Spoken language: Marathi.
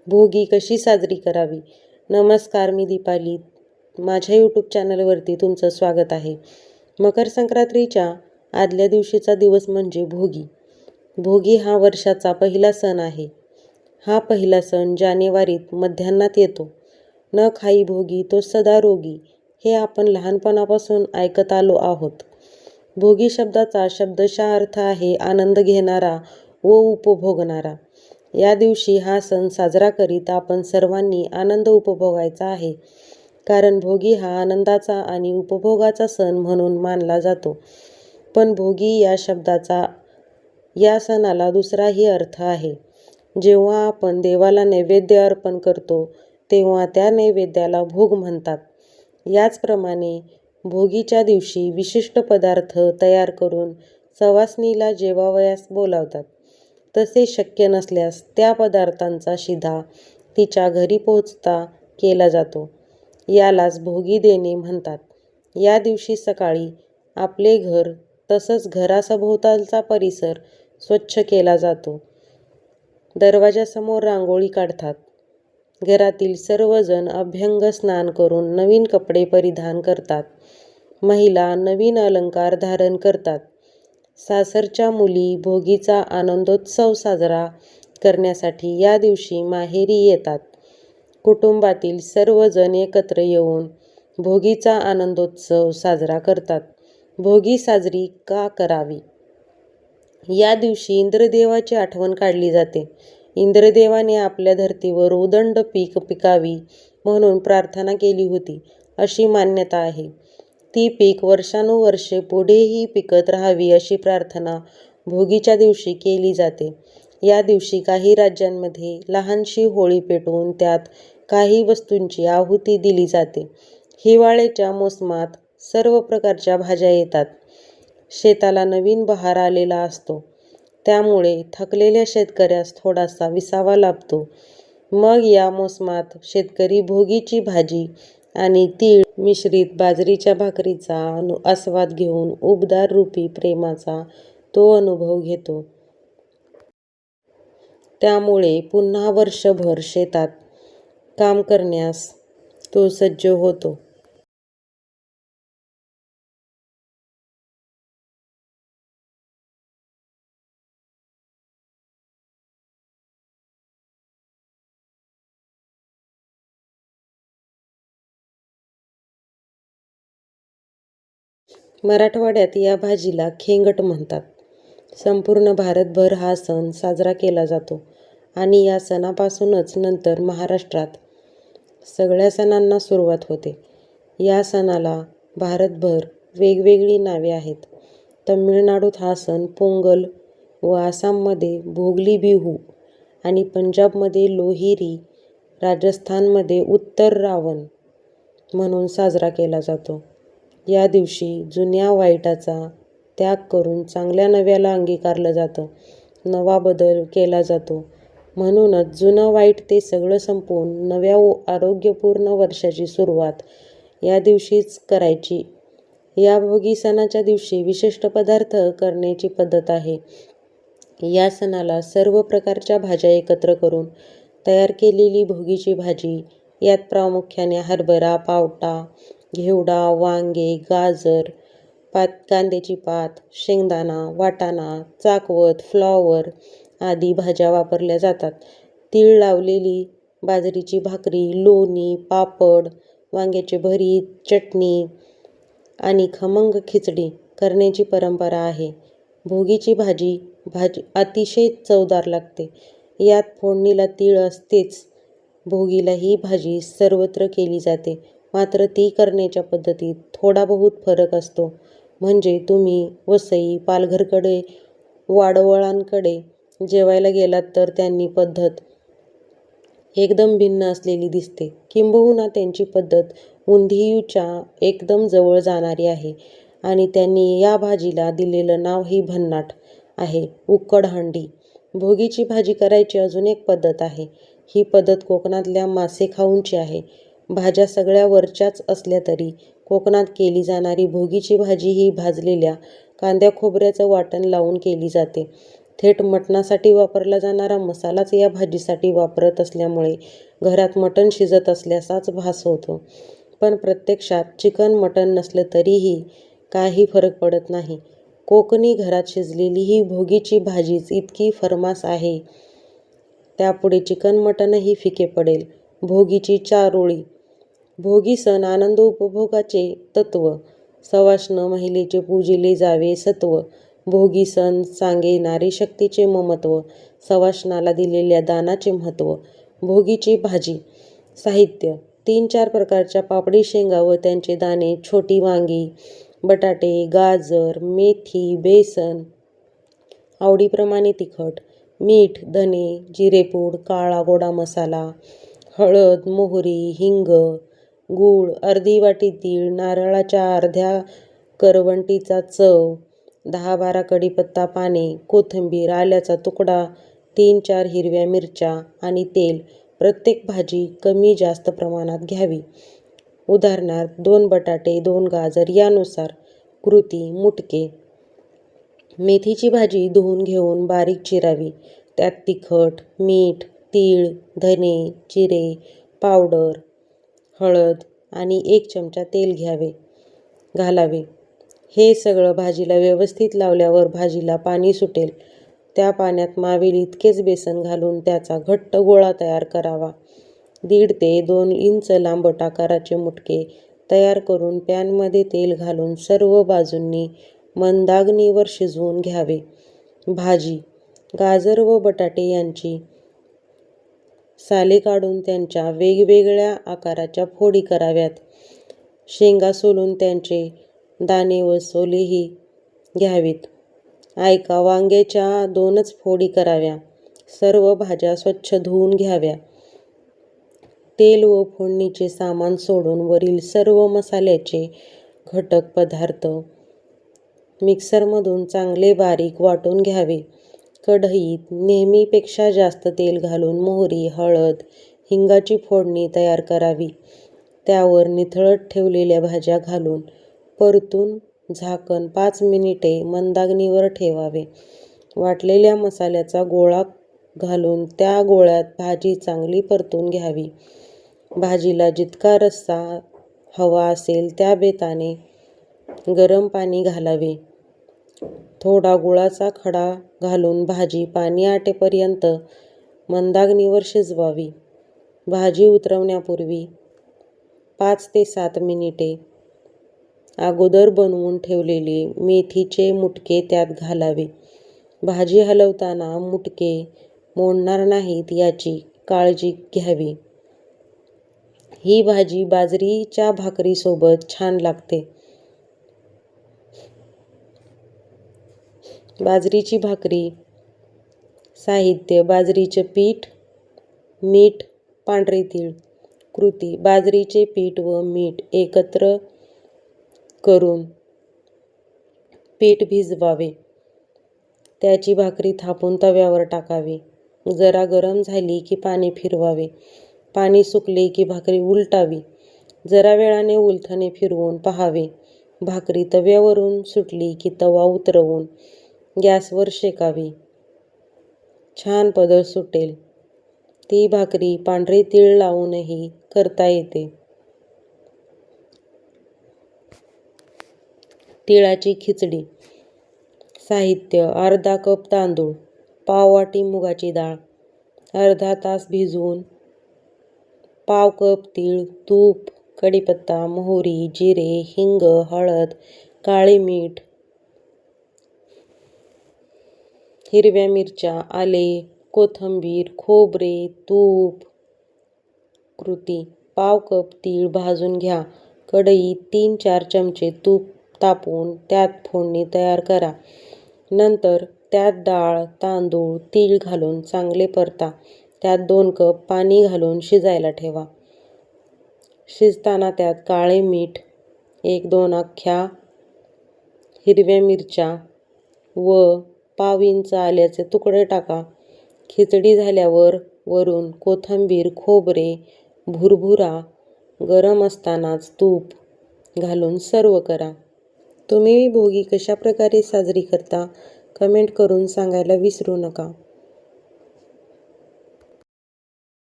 भोगी कशी साजरी करावी? नमस्कार, मी दीपाली. माझ्या यूट्यूब चॅनलवरती तुमचं स्वागत आहे. मकर संक्रांतीच्या आदल्या दिवशीचा दिवस म्हणजे भोगी. भोगी हा वर्षाचा पहिला सण आहे. हा पहिला सण जानेवारीत मध्यान्हात येतो. न खाई भोगी तो सदा रोगी, हे आपण लहानपणापासून ऐकत आलो आहोत. भोगी शब्दाचा शब्दशः अर्थ आहे आनंद घेणारा व उपभोगणारा. या दिवशी हा सण साजरा करीत आपण सर्वांनी आनंद उपभोगायचा आहे. कारण भोगी हा आनंदाचा आणि उपभोगाचा सण म्हणून मानला जातो. पण भोगी या शब्दाचा या सणाला दुसराही अर्थ आहे. जेव्हा आपण देवाला नैवेद्य अर्पण करतो तेव्हा त्या नैवेद्याला भोग म्हणतात. याचप्रमाणे भोगीच्या दिवशी विशिष्ट पदार्थ तयार करून सवासणीला जेवावयास बोलावतात. तसे शक्य नसल्यास त्या पदार्थांचा शिधा तिच्या घरी पोहोचता केला जातो. यालाच भोगी देणे म्हणतात. या दिवशी सकाळी आपले घर तसंच घरासभोवतालचा परिसर स्वच्छ केला जातो. दरवाजासमोर रांगोळी काढतात. घरातील सर्वजण अभ्यंग स्नान करून नवीन कपडे परिधान करतात. महिला नवीन अलंकार धारण करतात. सासरच्या मुली भोगीचा आनंदोत्सव साजरा करण्यासाठी या दिवशी माहेरी येतात. कुटुंबातील सर्वजण एकत्र येऊन भोगीचा आनंदोत्सव साजरा करतात. भोगी साजरी का करावी? या दिवशी इंद्रदेवाची आठवण काढली जाते. इंद्रदेवाने आपल्या धर्तीवर उदंड पीक पिकावी म्हणून प्रार्थना केली होती, अशी मान्यता आहे. ती पीक वर्षानुवर्षे पुढेही पिकत राहावी अशी प्रार्थना भोगीच्या दिवशी केली जाते. या दिवशी काही राज्यांमध्ये लहानशी होळी पेटवून त्यात काही वस्तूंची आहुती दिली जाते. हिवाळ्याच्या मोसमात सर्व प्रकारच्या भाज्या येतात. शेताला नवीन बहार आलेला असतो. त्यामुळे थकलेल्या शेतकऱ्यास थोडासा विसावा लाभतो. मग या मोसमात शेतकरी भोगीची भाजी आणि तीळ मिश्रित बाजरीच्या भाकरीचा आस्वाद घेऊन उबदार रूपी प्रेमाचा तो अनुभव घेतो. त्यामुळे पुन्हा वर्षभर शेतात काम करण्यास तो सज्ज होतो. मराठवाड्यात या भाजीला खेंगट म्हणतात. संपूर्ण भारतभर हा सण साजरा केला जातो आणि या सणापासूनच नंतर महाराष्ट्रात सगळ्या सणांना सुरुवात होते. या सणाला भारतभर वेगवेगळी नावे आहेत. तमिळनाडूत हा सण पोंगल व आसाममध्ये भोगली बिहू आणि पंजाबमध्ये लोहिरी, राजस्थानमध्ये उत्तर रावण म्हणून साजरा केला जातो. या दिवशी जुन्या वाईटाचा त्याग करून चांगल्या नव्याला अंगीकारलं जातं. नवा बदल केला जातो. म्हणूनच जुनं वाईट ते सगळं संपवून नव्या आरोग्यपूर्ण वर्षाची सुरुवात या दिवशीच करायची. या भोगी सणाच्या दिवशी विशिष्ट पदार्थ करण्याची पद्धत आहे. या सणाला सर्व प्रकारच्या भाज्या एकत्र करून तयार केलेली भोगीची भाजी, यात प्रामुख्याने हरभरा, पावटा, घेवडा, वांगे, गाजर, कांद्याची पात, शेंगदाणा, वाटाणा, चाकवत, फ्लॉवर आदी भाज्या वापरल्या जातात. तीळ लावलेली बाजरीची भाकरी, लोणी, पापड, वांग्याचे भरीत, चटणी आणि खमंग खिचडी करण्याची परंपरा आहे. भोगीची भाजी अतिशय चवदार लागते. यात फोडणीला तीळ असतेच. भोगीला ही भाजी सर्वत्र केली जाते. मात्र ती करण्याच्या पद्धतीत थोडा बहुत फरक असतो. म्हणजे तुम्ही वसई, पालघरकडे, वाडवळांकडे जेवायला गेलात तर त्यांनी पद्धत एकदम भिन्न असलेली दिसते. किंबहुना त्यांची पद्धत उंधियूच्या एकदम जवळ जाणारी आहे आणि त्यांनी या भाजीला दिलेलं नावही भन्नाट आहे, उकड हंडी. भोगीची भाजी करायची अजून एक पद्धत आहे. ही पद्धत कोकणातल्या मासे खाऊंची आहे. भाज्या सगळ्या वरच्याच असल्या तरी कोकणात केली जाणारी भोगीची भाजी ही भाजलेल्या कांद्या खोबऱ्याचं वाटण लावून केली जाते. थेट मटणासाठी वापरला जाणारा मसालाच या भाजीसाठी वापरत असल्यामुळे घरात मटण शिजत असल्याचाच भास होतो. पण प्रत्यक्षात चिकन मटण नसलं तरीही काही फरक पडत नाही. कोकणी घरात शिजलेली ही भोगीची भाजीच इतकी फर्मास आहे, त्यापुढे चिकन मटणही फिके पडेल. भोगीची चारोळी. भोगी सण आनंद उपभोगाचे तत्व. सवाष्ण महिलेचे पूजिले जावे सत्व. भोगी सण सांगे नारी शक्तीचे ममत्व. सवाष्णाला दिलेल्या दानाचे महत्त्व. भोगीची भाजी. साहित्य: 3-4 प्रकारच्या पापडी शेंगा व त्यांचे दाणे, छोटी वांगी, बटाटे, गाजर, मेथी, बेसन, आवडीप्रमाणे तिखट, मीठ, धने, जिरेपूड, काळा गोडा मसाला, हळद, मोहरी, हिंग, गूळ, अर्धी वाटी तीळ, नारळाच्या अर्ध्या करवंटीचा चव, 10-12 कढीपत्ता पाने, कोथिंबीर, आल्याचा तुकडा, 3-4 हिरव्या मिरच्या आणि तेल. प्रत्येक भाजी कमी जास्त प्रमाणात घ्यावी. उदाहरणार्थ 2 बटाटे, 2 गाजर यानुसार. कृती: मुटके. मेथीची भाजी धुवून घेऊन बारीक चिरावी. त्यात तिखट, मीठ, तीळ, धने, जिरे पावडर, हळद आणि 1 चमचा तेल घालावे. हे सगळं भाजीला व्यवस्थित लावल्यावर भाजीला पाणी सुटेल. त्या पाण्यात मावेल इतकेच बेसन घालून त्याचा घट्ट गोळा तयार करावा. 1.5 ते 2 इंच लांबट आकाराचे मुटके तयार करून पॅनमध्ये तेल घालून सर्व बाजूंनी मंदाग्नीवर शिजवून घ्यावे. भाजी: गाजर व बटाटे यांची साले काढून त्यांच्या वेगवेगळ्या आकाराच्या फोडी कराव्यात. शेंगा सोलून त्यांचे दाणे व सोलेही घ्यावीत. ऐका वांग्याच्या 2च फोडी कराव्या. सर्व भाज्या स्वच्छ धुवून घ्याव्या. तेल व फोडणीचे सामान सोडून वरील सर्व मसाल्याचे घटक पदार्थ मिक्सरमधून चांगले बारीक वाटून घ्यावे. कढईत नेहमीपेक्षा जास्त तेल घालून मोहरी, हळद, हिंगाची फोडणी तयार करावी. त्यावर निथळत ठेवलेल्या भाज्या घालून परतून झाकण 5 मिनिटे मंदाग्नीवर ठेवावे. वाटलेल्या मसाल्याचा गोळा घालून त्या गोळ्यात भाजी चांगली परतून घ्यावी. भाजीला जितका रस्सा हवा असेल त्या बेताने गरम पाणी घालावे. थोडा गुळाचा खडा घालून भाजी पाणी आटेपर्यंत मंदाग्नीवर शिजवावी. भाजी उतरवण्यापूर्वी 5 ते 7 मिनिटे अगोदर बनवून ठेवलेले मेथीचे मुटके त्यात घालावे. भाजी हलवताना मुटके मोडणार नाहीत याची काळजी घ्यावी. ही भाजी बाजरीच्या भाकरीसोबत छान लागते. बाजरीची भाकरी. साहित्य: बाजरीचे पीठ, मीठ, पांढरे तीळ. कृती: बाजरीचे पीठ व मीठ एकत्र करून पीठ भिजवावे. त्याची भाकरी थापून तव्यावर टाकावी. जरा गरम झाली की पाणी फिरवावे. पाणी सुकले की भाकरी उलटावी. जरा वेळाने उलथणे फिरवून पाहावे. भाकरी तव्यावरून सुटली की तवा उतरवून गॅसवर शेकावी. छान पदर सुटेल. ती भाकरी पांढरे तीळ लावूनही करता येते. तिळाची खिचडी. साहित्य: अर्धा कप तांदूळ, पाव वाटी मुगाची डाळ, अर्धा तास भिजवून, पाव कप तीळ, तूप, कढीपत्ता, मोहरी, जिरे, हिंग, हळद, काळे मीठ, हिरव्या मिरच्या, आले, कोथिंबीर, खोबरे, तूप. कृती: पाव कप तीळ भाजून घ्या. कढईत 3-4 चमचे तूप तापवून त्यात फोडणी तयार करा. नंतर त्यात डाळ, तांदूळ, तीळ घालून चांगले परता. त्यात 2 कप पाणी घालून शिजायला ठेवा. शिजताना त्यात काळे मीठ, 1-2 अख्ख्या हिरव्या मिरच्या व पाव इंच आल्याचे तुकडे टाका. खिचडी झाल्यावर वरून कोथिंबीर, खोबरे, भुरभुरा गरम असतानाच तूप घालून सर्व्ह करा. तुम्ही भोगी कशा प्रकारे साजरी करता कमेंट करून सांगायला विसरू नका.